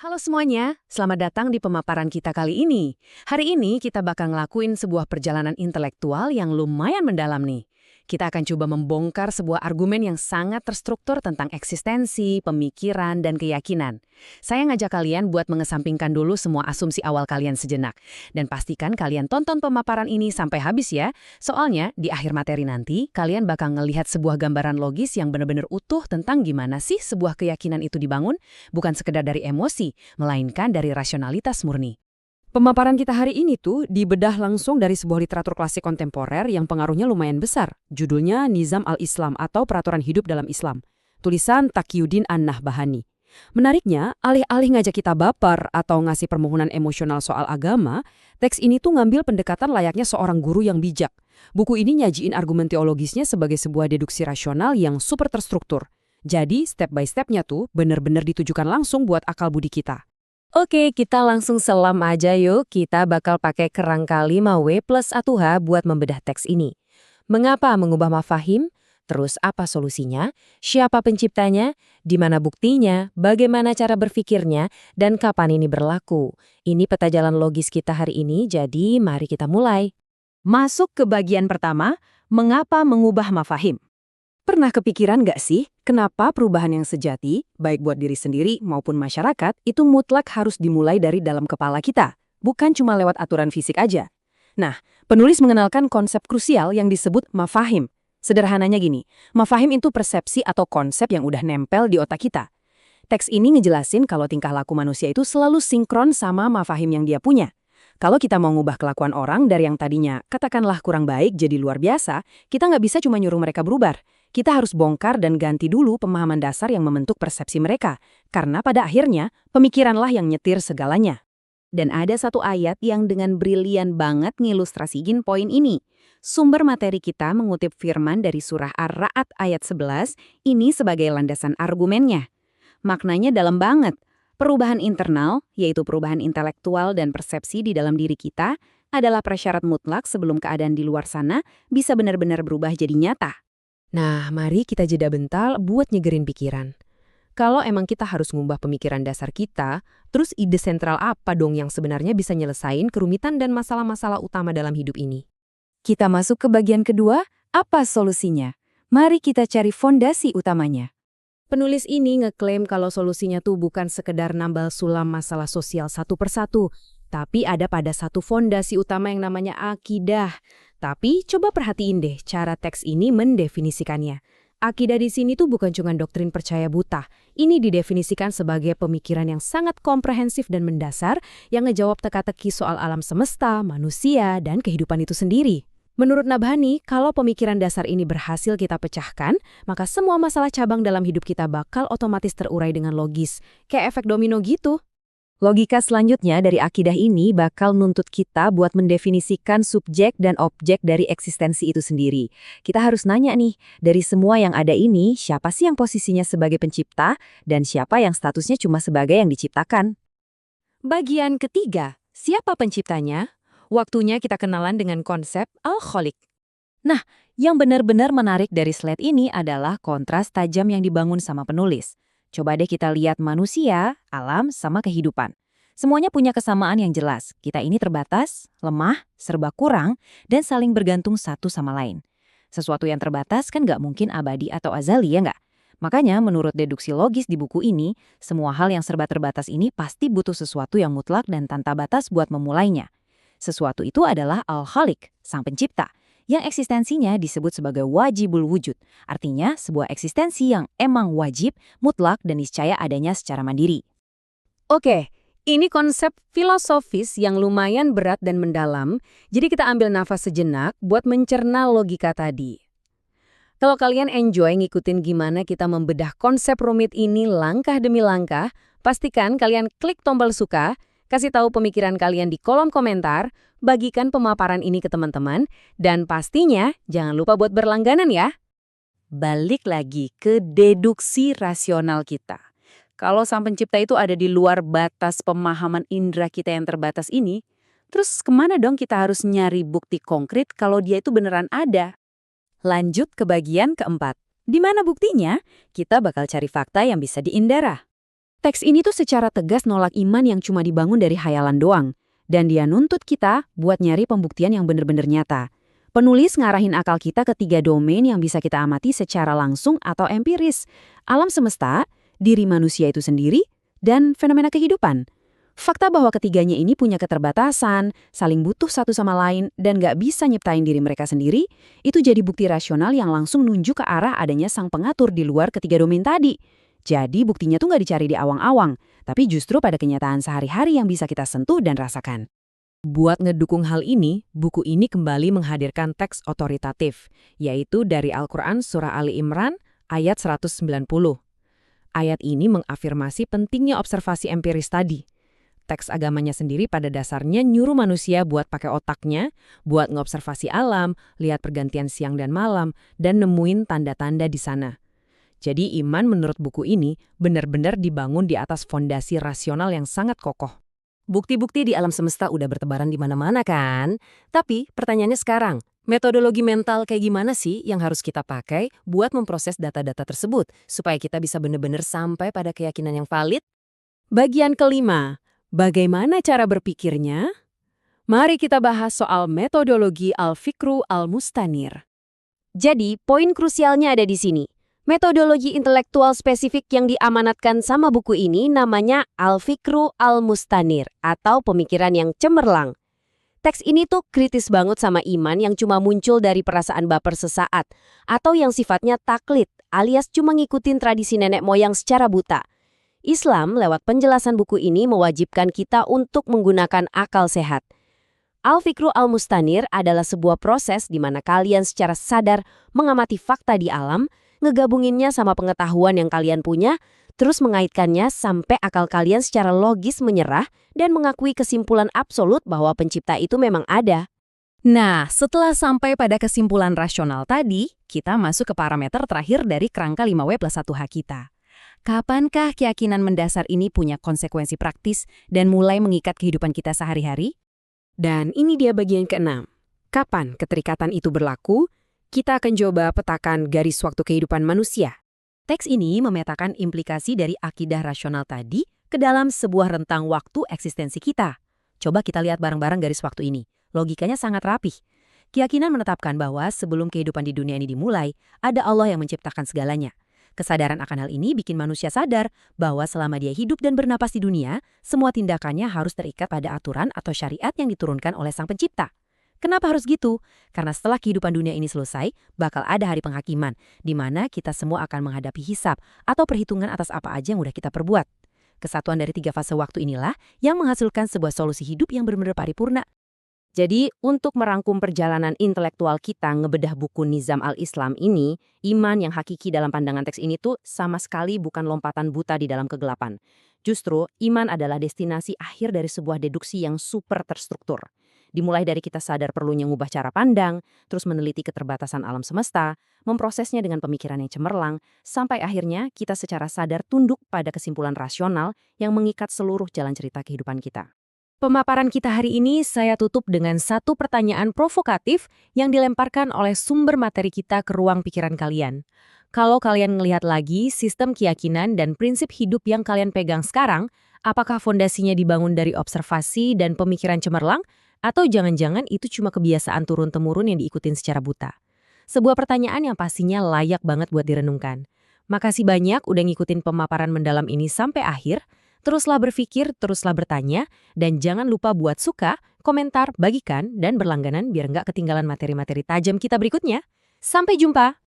Halo semuanya, selamat datang di pemaparan kita kali ini. Hari ini kita bakal ngelakuin sebuah perjalanan intelektual yang lumayan mendalam nih. Kita akan coba membongkar sebuah argumen yang sangat terstruktur tentang eksistensi, pemikiran, dan keyakinan. Saya ngajak kalian buat mengesampingkan dulu semua asumsi awal kalian sejenak. Dan pastikan kalian tonton pemaparan ini sampai habis ya. Soalnya, di akhir materi nanti, kalian bakal ngelihat sebuah gambaran logis yang benar-benar utuh tentang gimana sih sebuah keyakinan itu dibangun, bukan sekedar dari emosi, melainkan dari rasionalitas murni. Pemaparan kita hari ini tuh dibedah langsung dari sebuah literatur klasik kontemporer yang pengaruhnya lumayan besar. Judulnya Nizam al-Islam atau Peraturan Hidup dalam Islam. Tulisan Taqiyuddin an-Nahbahani. Menariknya, alih-alih ngajak kita baper atau ngasih permohonan emosional soal agama, teks ini tuh ngambil pendekatan layaknya seorang guru yang bijak. Buku ini nyajiin argumen teologisnya sebagai sebuah deduksi rasional yang super terstruktur. Jadi, step by step-nya tuh bener-bener ditujukan langsung buat akal budi kita. Oke, kita langsung selam aja yuk. Kita bakal pakai kerangka 5W plus 1H buat membedah teks ini. Mengapa mengubah mafahim? Terus apa solusinya? Siapa penciptanya? Di mana buktinya? Bagaimana cara berpikirnya? Dan kapan ini berlaku? Ini peta jalan logis kita hari ini, jadi mari kita mulai. Masuk ke bagian pertama, mengapa mengubah mafahim? Pernah kepikiran nggak sih, kenapa perubahan yang sejati, baik buat diri sendiri maupun masyarakat, itu mutlak harus dimulai dari dalam kepala kita, bukan cuma lewat aturan fisik aja? Nah, penulis mengenalkan konsep krusial yang disebut mafahim. Sederhananya gini, mafahim itu persepsi atau konsep yang udah nempel di otak kita. Teks ini ngejelasin kalau tingkah laku manusia itu selalu sinkron sama mafahim yang dia punya. Kalau kita mau ngubah kelakuan orang dari yang tadinya katakanlah kurang baik jadi luar biasa, kita nggak bisa cuma nyuruh mereka berubah. Kita harus bongkar dan ganti dulu pemahaman dasar yang membentuk persepsi mereka. Karena pada akhirnya, pemikiranlah yang nyetir segalanya. Dan ada satu ayat yang dengan brilian banget ngilustrasiin poin ini. Sumber materi kita mengutip firman dari surah Ar-Ra'd ayat 11, ini sebagai landasan argumennya. Maknanya dalam banget. Perubahan internal, yaitu perubahan intelektual dan persepsi di dalam diri kita, adalah prasyarat mutlak sebelum keadaan di luar sana bisa benar-benar berubah jadi nyata. Nah, mari kita jeda bentar buat nyegerin pikiran. Kalau emang kita harus ngubah pemikiran dasar kita, terus ide sentral apa dong yang sebenarnya bisa nyelesain kerumitan dan masalah-masalah utama dalam hidup ini? Kita masuk ke bagian kedua, apa solusinya? Mari kita cari fondasi utamanya. Penulis ini ngeklaim kalau solusinya tuh bukan sekedar nambal sulam masalah sosial satu persatu, tapi ada pada satu fondasi utama yang namanya akidah. Tapi coba perhatiin deh cara teks ini mendefinisikannya. Akidah di sini tuh bukan cuma doktrin percaya buta. Ini didefinisikan sebagai pemikiran yang sangat komprehensif dan mendasar yang ngejawab teka-teki soal alam semesta, manusia, dan kehidupan itu sendiri. Menurut Nabhani, kalau pemikiran dasar ini berhasil kita pecahkan, maka semua masalah cabang dalam hidup kita bakal otomatis terurai dengan logis. Kayak efek domino gitu. Logika selanjutnya dari akidah ini bakal nuntut kita buat mendefinisikan subjek dan objek dari eksistensi itu sendiri. Kita harus nanya nih, dari semua yang ada ini, siapa sih yang posisinya sebagai pencipta dan siapa yang statusnya cuma sebagai yang diciptakan? Bagian ketiga, siapa penciptanya? Waktunya kita kenalan dengan konsep Al-Khaliq. Nah, yang benar-benar menarik dari slide ini adalah kontras tajam yang dibangun sama penulis. Coba deh kita lihat manusia, alam, sama kehidupan. Semuanya punya kesamaan yang jelas. Kita ini terbatas, lemah, serba kurang, dan saling bergantung satu sama lain. Sesuatu yang terbatas kan nggak mungkin abadi atau azali, ya nggak? Makanya menurut deduksi logis di buku ini, semua hal yang serba terbatas ini pasti butuh sesuatu yang mutlak dan tanpa batas buat memulainya. Sesuatu itu adalah Al-Khaliq, sang pencipta, yang eksistensinya disebut sebagai wajibul wujud, artinya sebuah eksistensi yang emang wajib, mutlak, dan niscaya adanya secara mandiri. Oke, ini konsep filosofis yang lumayan berat dan mendalam, jadi kita ambil nafas sejenak buat mencerna logika tadi. Kalau kalian enjoy ngikutin gimana kita membedah konsep rumit ini langkah demi langkah, pastikan kalian klik tombol suka, kasih tahu pemikiran kalian di kolom komentar, bagikan pemaparan ini ke teman-teman, dan pastinya jangan lupa buat berlangganan ya. Balik lagi ke deduksi rasional kita. Kalau sang pencipta itu ada di luar batas pemahaman indera kita yang terbatas ini, terus kemana dong kita harus nyari bukti konkret kalau dia itu beneran ada? Lanjut ke bagian keempat. Di mana buktinya? Kita bakal cari fakta yang bisa diindara. Teks ini tuh secara tegas nolak iman yang cuma dibangun dari hayalan doang. Dan dia nuntut kita buat nyari pembuktian yang bener-bener nyata. Penulis ngarahin akal kita ke 3 domain yang bisa kita amati secara langsung atau empiris. Alam semesta, diri manusia itu sendiri, dan fenomena kehidupan. Fakta bahwa ketiganya ini punya keterbatasan, saling butuh satu sama lain, dan nggak bisa nyiptain diri mereka sendiri, itu jadi bukti rasional yang langsung nunjuk ke arah adanya sang pengatur di luar ketiga domain tadi. Jadi buktinya tuh nggak dicari di awang-awang, tapi justru pada kenyataan sehari-hari yang bisa kita sentuh dan rasakan. Buat ngedukung hal ini, buku ini kembali menghadirkan teks otoritatif, yaitu dari Al-Quran Surah Ali Imran ayat 190. Ayat ini mengafirmasi pentingnya observasi empiris tadi. Teks agamanya sendiri pada dasarnya nyuruh manusia buat pakai otaknya, buat ngobservasi alam, lihat pergantian siang dan malam, dan nemuin tanda-tanda di sana. Jadi iman menurut buku ini benar-benar dibangun di atas fondasi rasional yang sangat kokoh. Bukti-bukti di alam semesta udah bertebaran di mana-mana kan? Tapi pertanyaannya sekarang, metodologi mental kayak gimana sih yang harus kita pakai buat memproses data-data tersebut supaya kita bisa benar-benar sampai pada keyakinan yang valid? Bagian kelima, bagaimana cara berpikirnya? Mari kita bahas soal metodologi Al-Fikru Al-Mustanir. Jadi, poin krusialnya ada di sini. Metodologi intelektual spesifik yang diamanatkan sama buku ini namanya Al-Fikru Al-Mustanir atau pemikiran yang cemerlang. Teks ini tuh kritis banget sama iman yang cuma muncul dari perasaan baper sesaat atau yang sifatnya taklid alias cuma ngikutin tradisi nenek moyang secara buta. Islam lewat penjelasan buku ini mewajibkan kita untuk menggunakan akal sehat. Al-Fikru Al-Mustanir adalah sebuah proses di mana kalian secara sadar mengamati fakta di alam, ngegabunginnya sama pengetahuan yang kalian punya, terus mengaitkannya sampai akal kalian secara logis menyerah dan mengakui kesimpulan absolut bahwa pencipta itu memang ada. Nah, setelah sampai pada kesimpulan rasional tadi, kita masuk ke parameter terakhir dari kerangka 5W+1H kita. Kapankah keyakinan mendasar ini punya konsekuensi praktis dan mulai mengikat kehidupan kita sehari-hari? Dan ini dia bagian ke-6. Kapan keterikatan itu berlaku? Kita akan coba petakan garis waktu kehidupan manusia. Teks ini memetakan implikasi dari akidah rasional tadi ke dalam sebuah rentang waktu eksistensi kita. Coba kita lihat bareng-bareng garis waktu ini. Logikanya sangat rapih. Keyakinan menetapkan bahwa sebelum kehidupan di dunia ini dimulai, ada Allah yang menciptakan segalanya. Kesadaran akan hal ini bikin manusia sadar bahwa selama dia hidup dan bernapas di dunia, semua tindakannya harus terikat pada aturan atau syariat yang diturunkan oleh Sang Pencipta. Kenapa harus gitu? Karena setelah kehidupan dunia ini selesai, bakal ada hari penghakiman, di mana kita semua akan menghadapi hisab atau perhitungan atas apa aja yang udah kita perbuat. Kesatuan dari 3 fase waktu inilah yang menghasilkan sebuah solusi hidup yang benar-benar paripurna. Jadi, untuk merangkum perjalanan intelektual kita ngebedah buku Nizam al-Islam ini, iman yang hakiki dalam pandangan teks ini tuh sama sekali bukan lompatan buta di dalam kegelapan. Justru, iman adalah destinasi akhir dari sebuah deduksi yang super terstruktur. Dimulai dari kita sadar perlunya ngubah cara pandang, terus meneliti keterbatasan alam semesta, memprosesnya dengan pemikiran yang cemerlang, sampai akhirnya kita secara sadar tunduk pada kesimpulan rasional yang mengikat seluruh jalan cerita kehidupan kita. Pemaparan kita hari ini saya tutup dengan satu pertanyaan provokatif yang dilemparkan oleh sumber materi kita ke ruang pikiran kalian. Kalau kalian ngelihat lagi sistem keyakinan dan prinsip hidup yang kalian pegang sekarang, apakah fondasinya dibangun dari observasi dan pemikiran cemerlang? Atau jangan-jangan itu cuma kebiasaan turun-temurun yang diikutin secara buta? Sebuah pertanyaan yang pastinya layak banget buat direnungkan. Makasih banyak udah ngikutin pemaparan mendalam ini sampai akhir. Teruslah berpikir, teruslah bertanya, dan jangan lupa buat suka, komentar, bagikan, dan berlangganan biar nggak ketinggalan materi-materi tajam kita berikutnya. Sampai jumpa!